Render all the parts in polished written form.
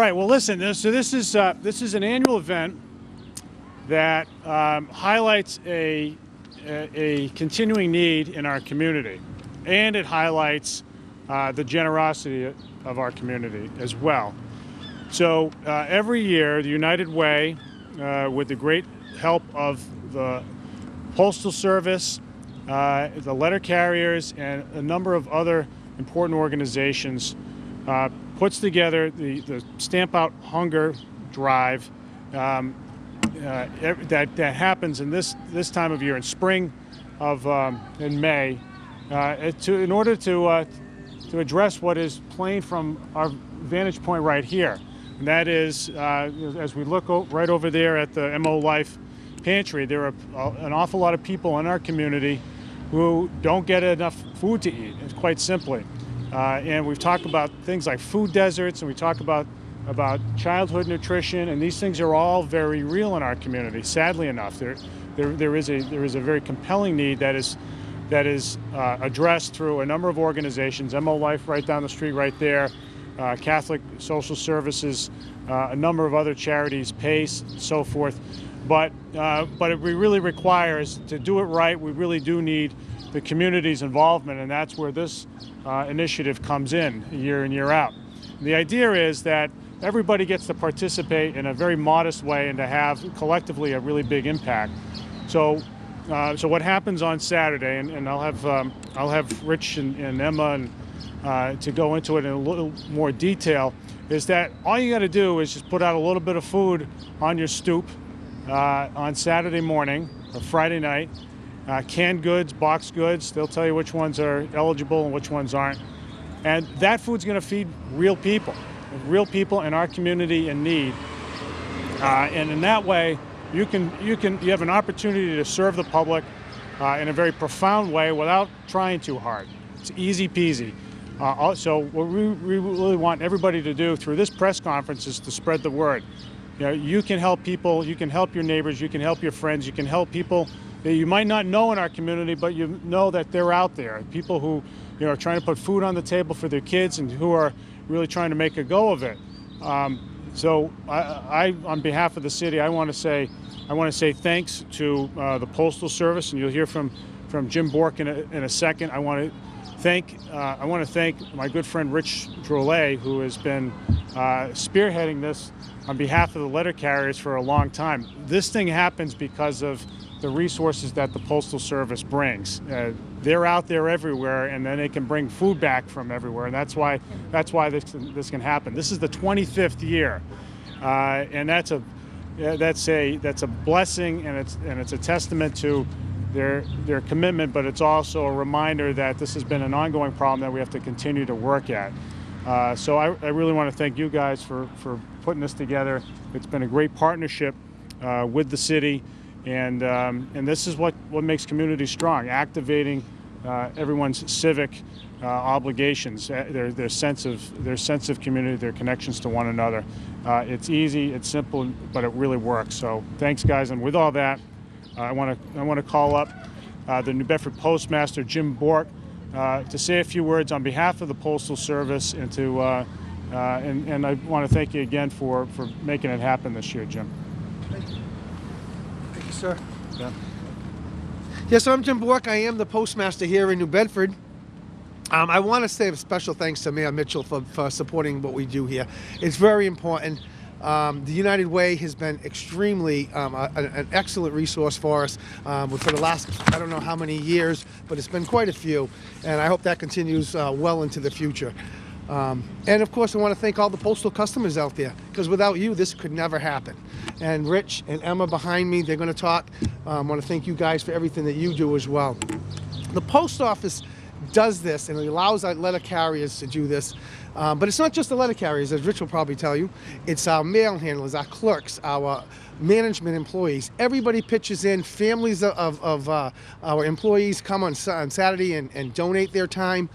right. Well, listen. So this is an annual event that highlights a continuing need in our community, and it highlights the generosity of our community as well. So every year, the United Way, with the great help of the Postal Service, the letter carriers, and a number of other important organizations, puts together the Stamp Out Hunger Drive that happens in this time of year, in spring in May, in order to address what is plain from our vantage point right here. And that is, as we look right over there at the MO Life Pantry, there are an awful lot of people in our community who don't get enough food to eat, quite simply. And we've talked about things like food deserts, and we talk about childhood nutrition, and these things are all very real in our community. Sadly enough, there is a very compelling need that is addressed through a number of organizations. MO Life right down the street right there, Catholic Social Services, a number of other charities, PACE, so forth. But it really requires, to do it right, we really do need the community's involvement, and that's where this initiative comes in year in, year out. And the idea is that everybody gets to participate in a very modest way and to have collectively a really big impact. So what happens on Saturday, and I'll have Rich and Emma to go into it in a little more detail, is that all you got to do is just put out a little bit of food on your stoop on Saturday morning or Friday night. Canned goods, boxed goods, they'll tell you which ones are eligible and which ones aren't. And that food's going to feed real people in our community in need. And in that way, you have an opportunity to serve the public in a very profound way without trying too hard. It's easy peasy. So what we really want everybody to do through this press conference is to spread the word. You know, you can help people, you can help your neighbors, you can help your friends, you can help people that you might not know in our community, but you know that they're out there. People who are trying to put food on the table for their kids and who are really trying to make a go of it. So I, on behalf of the city, I want to say thanks to the Postal Service, and you'll hear from Jim Bork in a second. I want to thank my good friend Rich Drolet, who has been spearheading this on behalf of the letter carriers for a long time. This thing happens because of the resources that the Postal Service brings. They're out there everywhere, and then they can bring food back from everywhere, and that's why this can happen. This is the 25th year, and that's a blessing, and it's a testament to their commitment, but it's also a reminder that this has been an ongoing problem that we have to continue to work at. So I really want to thank you guys for putting this together. It's been a great partnership with the city, and this is what makes community strong, activating everyone's civic obligations, their sense of community, their connections to one another. It's easy, it's simple, but it really works. So thanks, guys. And with all that, I want to call up the New Bedford Postmaster, Jim Bork, to say a few words on behalf of the Postal Service, and I want to thank you again for making it happen this year, Jim. Thank you. Thank you, sir. Yeah. Yes, I'm Jim Bork. I am the postmaster here in New Bedford. I want to say a special thanks to Mayor Mitchell for supporting what we do here. It's very important. The United Way has been extremely an excellent resource for us for the last, I don't know how many years, but it's been quite a few, and I hope that continues well into the future. And of course, I want to thank all the postal customers out there, because without you, this could never happen. And Rich and Emma behind me, they're going to talk. I want to thank you guys for everything that you do as well. The post office does this, and it allows our letter carriers to do this. But it's not just the letter carriers, as Rich will probably tell you. It's our mail handlers, our clerks, our management employees. Everybody pitches in. Families of our employees come on Saturday and donate their time.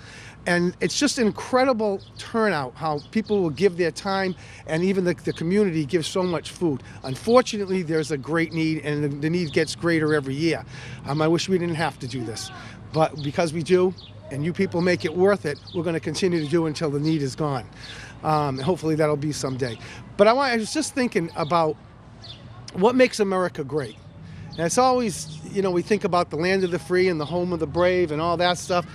And it's just an incredible turnout, how people will give their time, and even the community gives so much food. Unfortunately, there's a great need, and the need gets greater every year. I wish we didn't have to do this, but because we do, and you people make it worth it, we're going to continue to do until the need is gone. Hopefully that'll be someday. But I was just thinking about what makes America great. And it's always, we think about the land of the free and the home of the brave and all that stuff.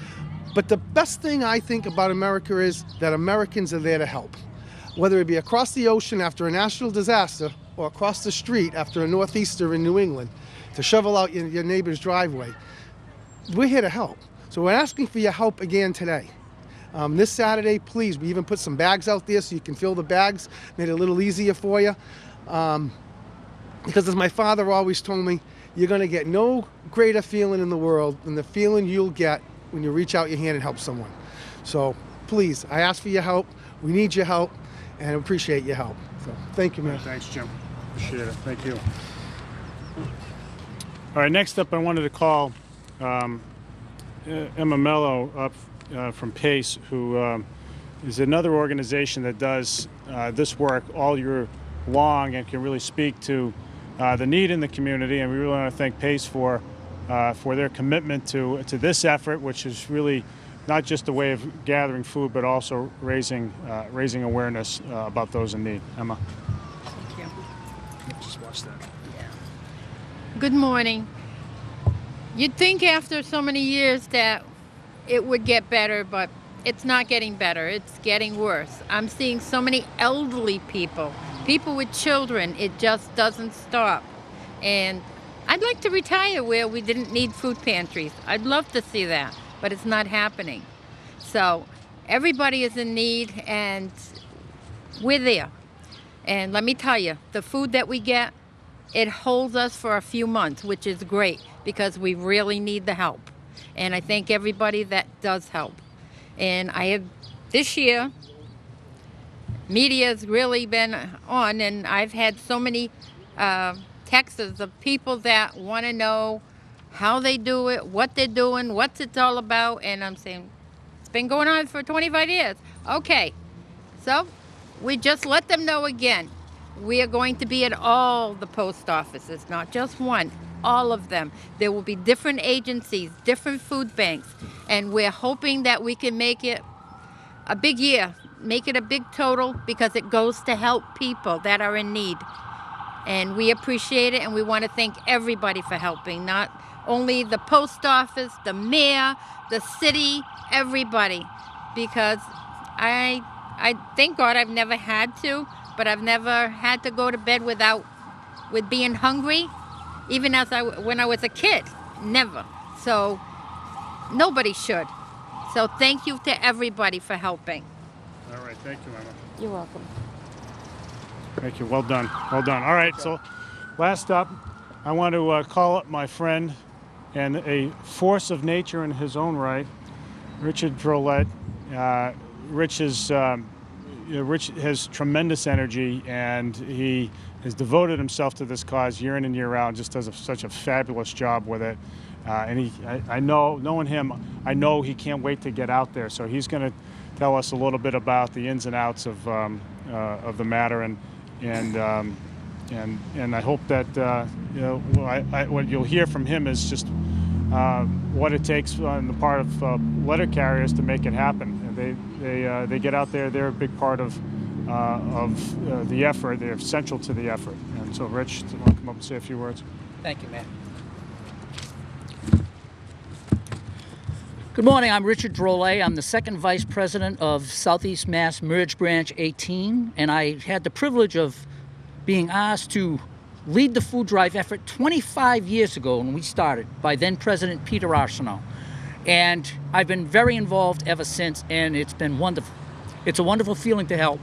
But the best thing I think about America is that Americans are there to help. Whether it be across the ocean after a national disaster or across the street after a northeaster in New England to shovel out your neighbor's driveway, we're here to help. So we're asking for your help again today. This Saturday, please, we even put some bags out there so you can fill the bags, made it a little easier for you. Because as my father always told me, you're going to get no greater feeling in the world than the feeling you'll get when you reach out your hand and help someone. So please, I ask for your help. We need your help and appreciate your help. So thank you, man. Thanks, Jim. Appreciate it. Thank you. All right, next up I wanted to call Emma Mello up from PACE, who is another organization that does this work all year long and can really speak to the need in the community. And we really want to thank PACE for their commitment to this effort, which is really not just a way of gathering food, but also raising awareness about those in need. Emma. Thank you. Just watch that. Yeah. Good morning. You'd think after so many years that it would get better, but it's not getting better. It's getting worse. I'm seeing so many elderly people with children. It just doesn't stop. And I'd like to retire where we didn't need food pantries. I'd love to see that, but it's not happening. So everybody is in need, and we're there. And let me tell you, the food that we get, it holds us for a few months, which is great because we really need the help. And I thank everybody that does help. And I have, this year, media's really been on, and I've had so many texts of people that want to know how they do it, what they're doing, what's it's all about. And I'm saying, it's been going on for 25 years. Okay, so we just let them know again. We are going to be at all the post offices, not just one, all of them. There will be different agencies, different food banks, and we're hoping that we can make it a big year, make it a big total, because it goes to help people that are in need. And we appreciate it, and we want to thank everybody for helping, not only the post office, the mayor, the city, everybody, because I thank God I've never had to, but I've never had to go to bed with being hungry, even when I was a kid, never. So nobody should. So thank you to everybody for helping. All right, thank you, Emma. You're welcome. Thank you. Well done. Well done. All right, so last up, I want to call up my friend and a force of nature in his own right, Richard Drolet. Rich has tremendous energy, and he has devoted himself to this cause year in and year out, and just does such a fabulous job with it. Knowing him, I know he can't wait to get out there. So he's going to tell us a little bit about the ins and outs of the matter, and I hope that what you'll hear from him is just what it takes on the part of letter carriers to make it happen. And they get out there. They're a big part of the effort. They're essential to the effort. And so, Rich, do you want to come up and say a few words? Thank you, Matt. Good morning. I'm Richard Drolet. I'm the second vice president of Southeast Mass Merge Branch 18, and I had the privilege of being asked to lead the food drive effort 25 years ago when we started by then President Peter Arsenault. And I've been very involved ever since, and it's been wonderful. It's a wonderful feeling to help.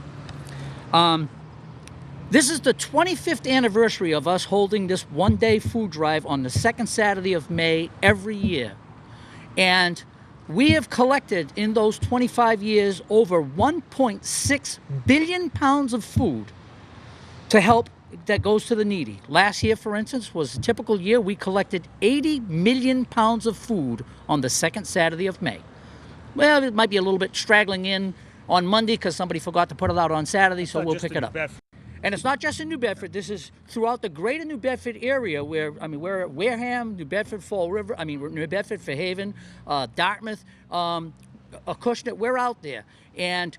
This is the 25th anniversary of us holding this one-day food drive on the second Saturday of May every year. And we have collected in those 25 years over 1.6 billion pounds of food to help that goes to the needy. Last year, for instance, was a typical year. We collected 80 million pounds of food on the second Saturday of May. Well, it might be a little bit straggling in on Monday because somebody forgot to put it out on Saturday, so we'll pick it up. And it's not just in New Bedford. This is throughout the greater New Bedford area where, we're at Wareham, New Bedford, Fall River, New Bedford, Fairhaven, Dartmouth, Acushnet, we're out there. And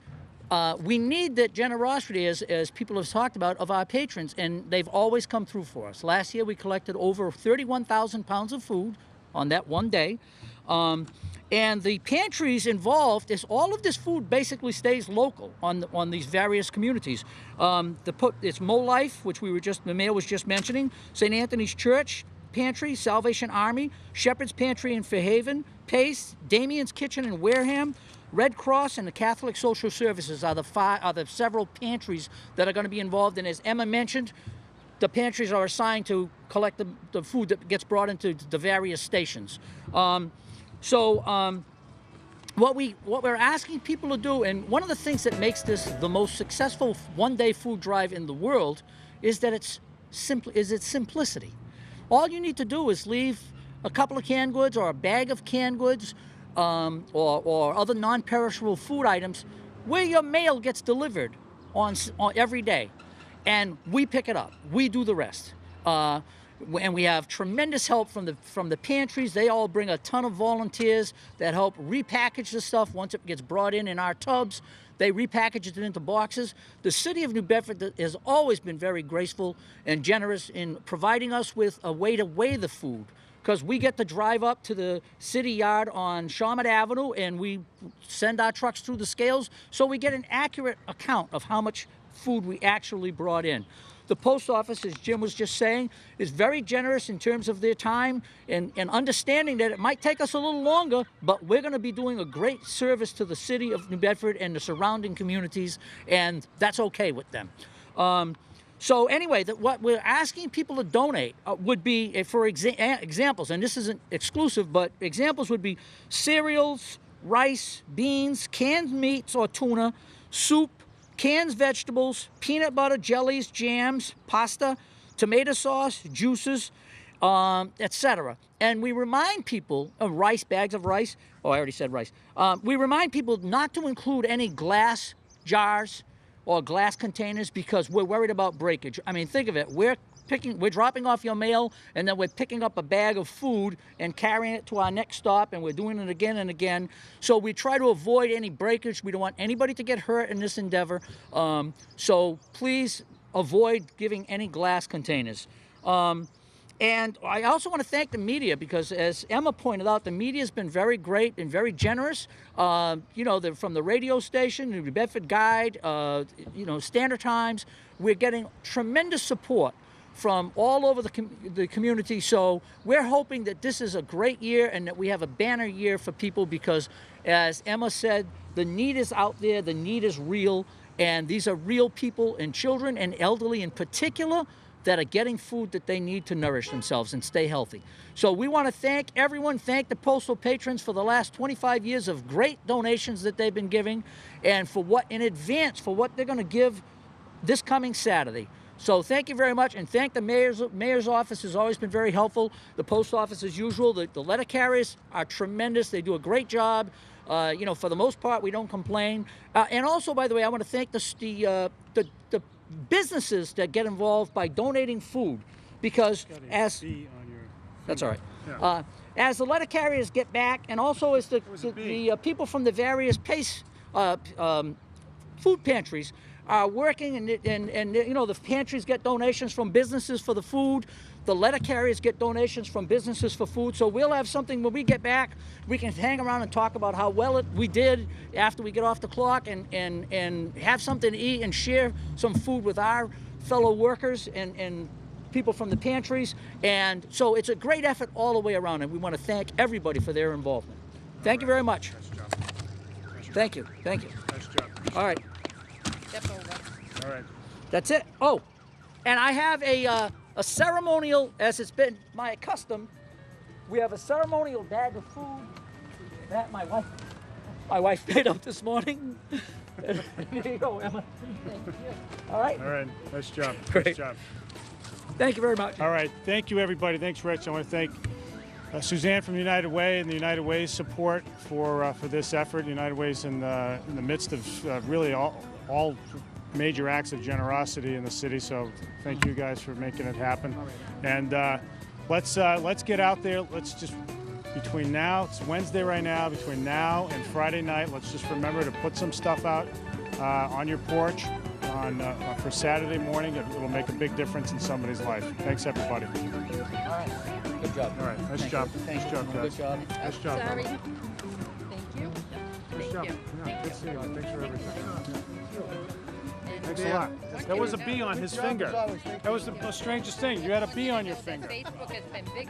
We need that generosity, as people have talked about, of our patrons, and they've always come through for us. Last year, we collected over 31,000 pounds of food on that one day. And the pantries involved, is all of this food basically stays local on these various communities. It's Mo Life, which the mayor was just mentioning, St. Anthony's Church Pantry, Salvation Army, Shepherd's Pantry in Fairhaven, Pace, Damien's Kitchen in Wareham, Red Cross, and the Catholic Social Services are the several pantries that are going to be involved. And as Emma mentioned, the pantries are assigned to collect the food that gets brought into the various stations. What we're asking people to do, and one of the things that makes this the most successful one-day food drive in the world, is that its simplicity. All you need to do is leave a couple of canned goods or a bag of canned goods or other non-perishable food items where your mail gets delivered on every day, and we pick it up. We do the rest. And we have tremendous help from the pantries. They all bring a ton of volunteers that help repackage the stuff once it gets brought in our tubs. They repackage it into boxes. The city of New Bedford has always been very graceful and generous in providing us with a way to weigh the food, because we get to drive up to the city yard on Shawmut Avenue and we send our trucks through the scales, so we get an accurate account of how much food we actually brought in. The post office, as Jim was just saying, is very generous in terms of their time and understanding that it might take us a little longer, but we're going to be doing a great service to the city of New Bedford and the surrounding communities, and that's okay with them. So anyway, what we're asking people to donate would be, for examples, and this isn't exclusive, but examples would be cereals, rice, beans, canned meats or tuna, soup, canned vegetables, peanut butter, jellies, jams, pasta, tomato sauce, juices, etc. And we remind people of bags of rice. Oh, I already said rice. We remind people not to include any glass jars or glass containers because we're worried about breakage. I mean, think of it. We're dropping off your mail, and then we're picking up a bag of food and carrying it to our next stop, and we're doing it again and again. So we try to avoid any breakage. We don't want anybody to get hurt in this endeavor. So please avoid giving any glass containers. And I also want to thank the media because, as Emma pointed out, the media has been very great and very generous. From the radio station, the New Bedford Guide, Standard Times, we're getting tremendous support from all over the community. So we're hoping that this is a great year and that we have a banner year for people because, as Emma said, the need is out there, the need is real, and these are real people and children and elderly in particular that are getting food that they need to nourish themselves and stay healthy. So we want to thank everyone, thank the postal patrons for the last 25 years of great donations that they've been giving, and for what they're going to give this coming Saturday. So thank you very much, and thank the mayor's office has always been very helpful. The post office, as usual, the letter carriers are tremendous. They do a great job. For the most part, we don't complain. And also, by the way, I want to thank the businesses that get involved by donating food, because as that's all right. Yeah. As the letter carriers get back, and also as the people from the various Pace food pantries are working, and the pantries get donations from businesses for the food. The letter carriers get donations from businesses for food. So we'll have something when we get back. We can hang around and talk about how well we did after we get off the clock, and have something to eat and share some food with our fellow workers and people from the pantries. And so it's a great effort all the way around, and we want to thank everybody for their involvement. Thank you very much. Nice job. Thank you. Thank you. Nice job. All right. Step over. All right. That's it. Oh, and I have a ceremonial, as it's been my custom, we have a ceremonial bag of food that my wife made up this morning. There you go, Emma. Thank you. All right. All right. Nice job. Great. Nice job. Thank you very much. All right. Thank you, everybody. Thanks, Rich. I want to thank Suzanne from United Way and the United Way's support for this effort. United Way's in the midst of really all major acts of generosity in the city. So thank you guys for making it happen. And let's get out there. Let's just, it's Wednesday right now, between now and Friday night, let's just remember to put some stuff out on your porch for Saturday morning. It'll make a big difference in somebody's life. Thanks, everybody. All right. Good job. All right, nice job. Thank Nice you. job, guys. Good job. Nice job. Sorry. brother. Thank you. Nice job. you. Yeah, good seeing you. Thanks for everything. And Thanks a lot. That was a bee on his finger. That was the strangest thing. You had a bee on your finger. Facebook has been big.